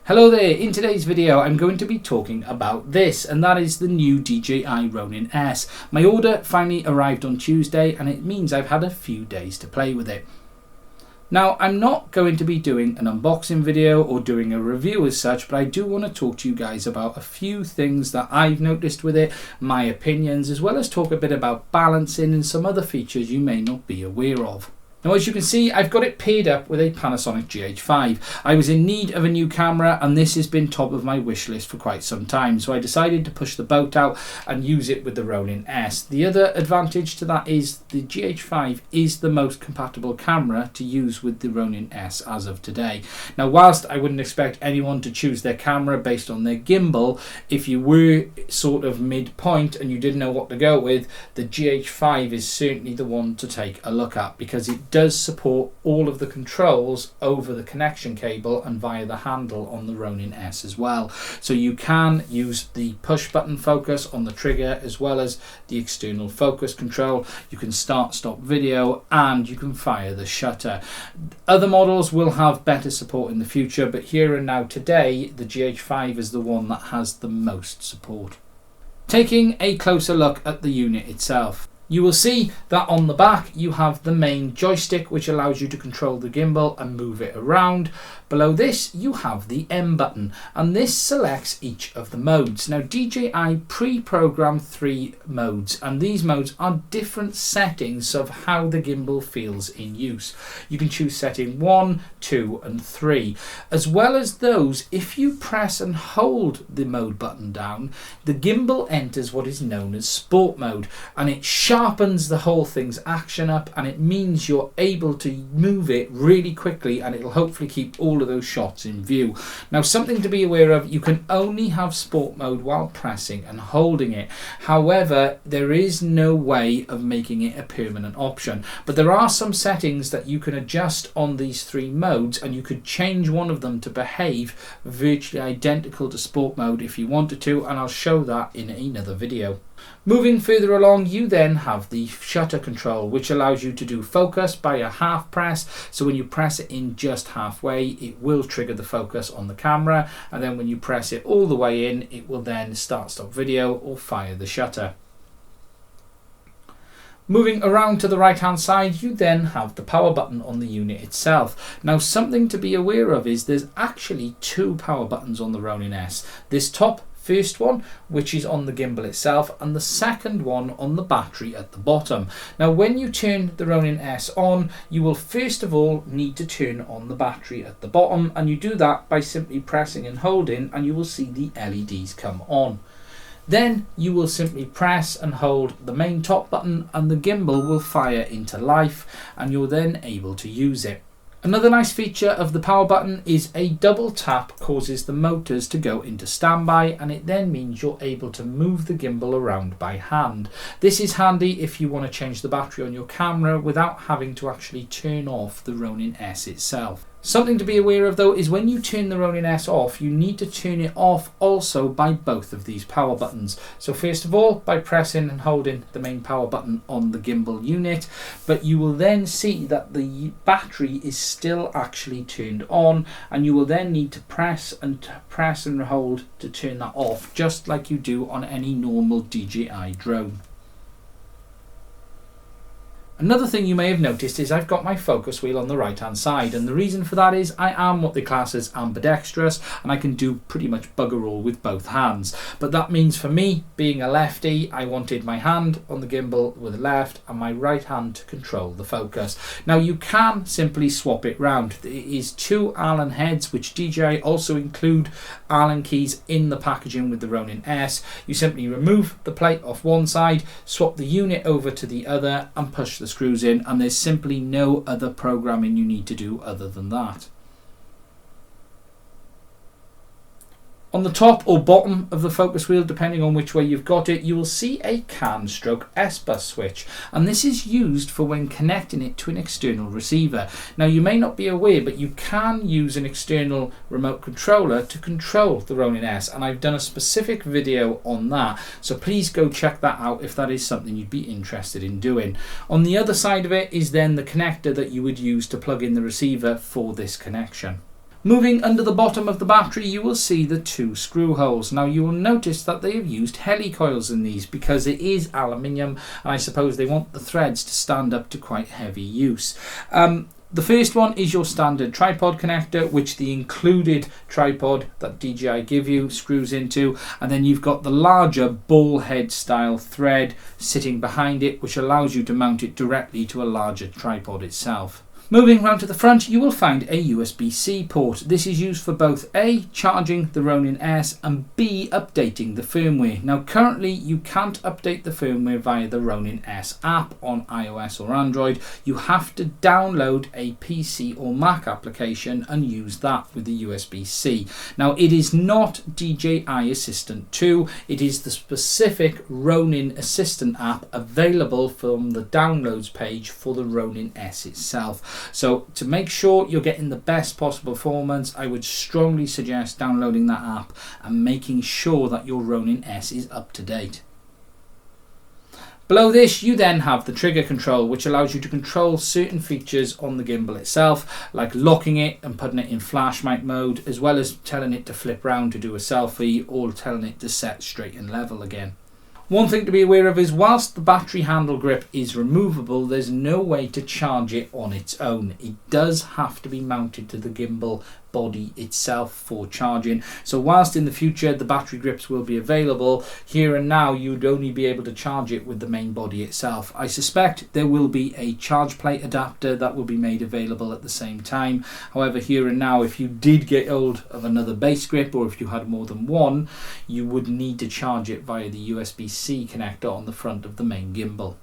Hello there, in today's video I'm going to be talking about this, and that is the new DJI Ronin S. My order finally arrived on Tuesday and it means I've had a few days to play with it. Now, I'm not going to be doing an unboxing video or doing a review as such, but I do want to talk to you guys about a few things that I've noticed with it, my opinions, as well as talk a bit about balancing and some other features you may not be aware of. Now, as you can see, I've got it paired up with a Panasonic GH5. I was in need of a new camera and this has been top of my wish list for quite some time, so I decided to push the boat out and use it with the Ronin S. The other advantage to that is the GH5 is the most compatible camera to use with the Ronin S as of today. Now, whilst I wouldn't expect anyone to choose their camera based on their gimbal, if you were sort of midpoint and you didn't know what to go with, the GH5 is certainly the one to take a look at, because it does support all of the controls over the connection cable and via the handle on the Ronin S as well. So you can use the push button focus on the trigger as well as the external focus control. You can start stop video and you can fire the shutter. Other models will have better support in the future, but here and now today the GH5 is the one that has the most support. Taking a closer look at the unit itself, you will see that on the back you have the main joystick, which allows you to control the gimbal and move it around. Below this you have the M button, and this selects each of the modes. Now, DJI pre-programmed 3 modes, and these modes are different settings of how the gimbal feels in use. You can choose setting 1, 2 and 3. As well as those, if you press and hold the mode button down, the gimbal enters what is known as sport mode, and it sharpens the whole thing's action up, and it means you're able to move it really quickly and it'll hopefully keep all of those shots in view. Now, something to be aware of, you can only have sport mode while pressing and holding it. However, there is no way of making it a permanent option, but there are some settings that you can adjust on these 3 modes, and you could change one of them to behave virtually identical to sport mode if you wanted to, and I'll show that in another video. Moving further along, you then have the shutter control, which allows you to do focus by a half press. So when you press it in just halfway, it will trigger the focus on the camera, and then when you press it all the way in, it will then start stop video or fire the shutter. Moving around to the right hand side, you then have the power button on the unit itself. Now, something to be aware of is there's actually 2 power buttons on the Ronin S. This first one, which is on the gimbal itself, and the second one on the battery at the bottom. Now, when you turn the Ronin S on, you will first of all need to turn on the battery at the bottom, and you do that by simply pressing and holding, and you will see the LEDs come on. Then you will simply press and hold the main top button and the gimbal will fire into life, and you're then able to use it. Another nice feature of the power button is a double tap causes the motors to go into standby, and it then means you're able to move the gimbal around by hand. This is handy if you want to change the battery on your camera without having to actually turn off the Ronin S itself. Something to be aware of though is when you turn the Ronin S off, you need to turn it off also by both of these power buttons. So first of all, by pressing and holding the main power button on the gimbal unit, but you will then see that the battery is still actually turned on, and you will then need to press and hold to turn that off, just like you do on any normal DJI drone. Another thing you may have noticed is I've got my focus wheel on the right hand side, and the reason for that is I am what they class as ambidextrous, and I can do pretty much bugger all with both hands. But that means for me, being a lefty, I wanted my hand on the gimbal with the left and my right hand to control the focus. Now, you can simply swap it round. There is 2 Allen heads, which DJI also include Allen keys in the packaging with the Ronin S. You simply remove the plate off one side, swap the unit over to the other and push the screws in, and there's simply no other programming you need to do other than that. On the top or bottom of the focus wheel, depending on which way you've got it, you will see a CAN/S-bus switch, and this is used for when connecting it to an external receiver. Now, you may not be aware, but you can use an external remote controller to control the Ronin S, and I've done a specific video on that, so please go check that out if that is something you'd be interested in doing. On the other side of it is then the connector that you would use to plug in the receiver for this connection. Moving under the bottom of the battery, you will see the 2 screw holes. Now you will notice that they have used helicoils in these because it is aluminium, and I suppose they want the threads to stand up to quite heavy use. The first one is your standard tripod connector, which the included tripod that DJI give you screws into, and then you've got the larger ball head style thread sitting behind it, which allows you to mount it directly to a larger tripod itself. Moving round to the front, you will find a USB-C port. This is used for both A, charging the Ronin S, and B, updating the firmware. Now currently you can't update the firmware via the Ronin S app on iOS or Android. You have to download a PC or Mac application and use that with the USB-C. Now it is not DJI Assistant 2, it is the specific Ronin Assistant app available from the downloads page for the Ronin S itself. So to make sure you're getting the best possible performance, I would strongly suggest downloading that app and making sure that your Ronin S is up to date. Below this, you then have the trigger control, which allows you to control certain features on the gimbal itself, like locking it and putting it in flash mount mode, as well as telling it to flip round to do a selfie or telling it to set straight and level again. One thing to be aware of is whilst the battery handle grip is removable, there's no way to charge it on its own. It does have to be mounted to the gimbal body itself for charging. So whilst in the future the battery grips will be available, here and now you'd only be able to charge it with the main body itself. I suspect there will be a charge plate adapter that will be made available at the same time. However, here and now, if you did get hold of another base grip, or if you had more than one, you would need to charge it via the USB-C connector on the front of the main gimbal.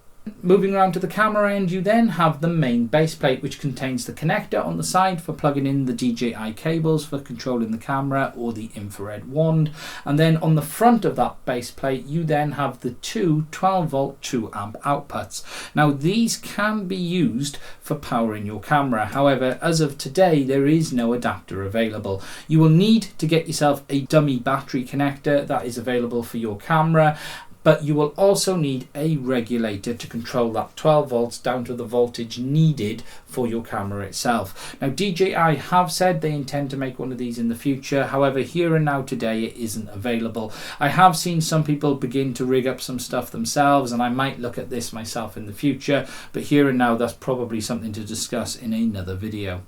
Moving around to the camera end, you then have the main base plate, which contains the connector on the side for plugging in the DJI cables for controlling the camera or the infrared wand, and then on the front of that base plate you then have the 2 12-volt 2-amp outputs. Now these can be used for powering your camera, however as of today there is no adapter available. You will need to get yourself a dummy battery connector that is available for your camera, but you will also need a regulator to control that 12 volts down to the voltage needed for your camera itself. Now DJI have said they intend to make one of these in the future, however here and now today it isn't available. I have seen some people begin to rig up some stuff themselves, and I might look at this myself in the future, but here and now that's probably something to discuss in another video.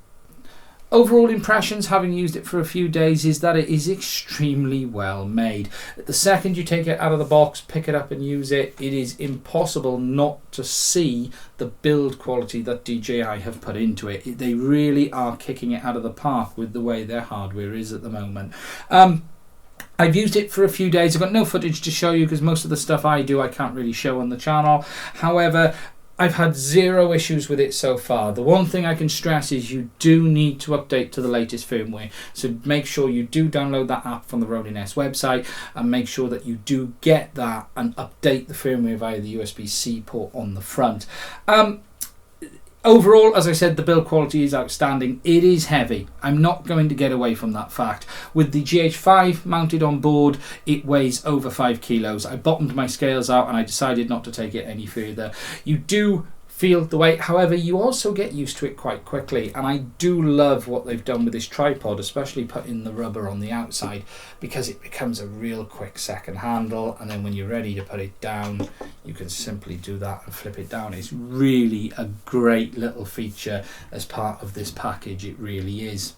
Overall impressions, having used it for a few days, is that it is extremely well made. The second you take it out of the box, pick it up and use it, it is impossible not to see the build quality that DJI have put into it. They really are kicking it out of the park with the way their hardware is at the moment. I've used it for a few days. I've got no footage to show you because most of the stuff I do I can't really show on the channel. However, I've had zero issues with it so far. The one thing I can stress is you do need to update to the latest firmware. So make sure you do download that app from the Ronin S website and make sure that you do get that and update the firmware via the USB-C port on the front. Overall, as I said, the build quality is outstanding. It is heavy. I'm not going to get away from that fact. With the GH5 mounted on board, it weighs over 5 kilos. I bottomed my scales out and I decided not to take it any further. You do feel the weight, however you also get used to it quite quickly, and I do love what they've done with this tripod, especially putting the rubber on the outside, because it becomes a real quick second handle, and then when you're ready to put it down you can simply do that and flip it down. It's really a great little feature as part of this package, it really is.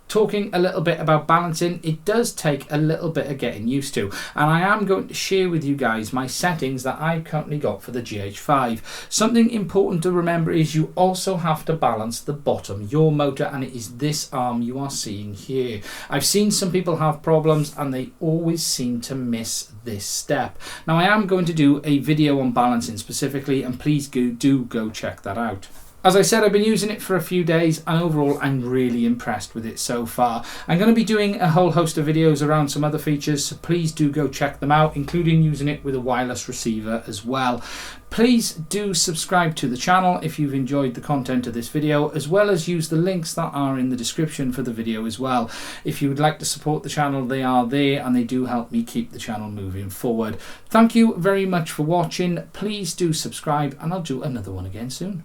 Talking a little bit about balancing, it does take a little bit of getting used to, and I am going to share with you guys my settings that I've currently got for the GH5. Something important to remember is you also have to balance the bottom yaw motor, and it is this arm you are seeing here. I've seen some people have problems and they always seem to miss this step. Now I am going to do a video on balancing specifically, and please do go check that out. As I said, I've been using it for a few days and overall I'm really impressed with it so far. I'm going to be doing a whole host of videos around some other features, so please do go check them out, including using it with a wireless receiver as well. Please do subscribe to the channel if you've enjoyed the content of this video, as well as use the links that are in the description for the video as well. If you would like to support the channel, they are there and they do help me keep the channel moving forward. Thank you very much for watching. Please do subscribe and I'll do another one again soon.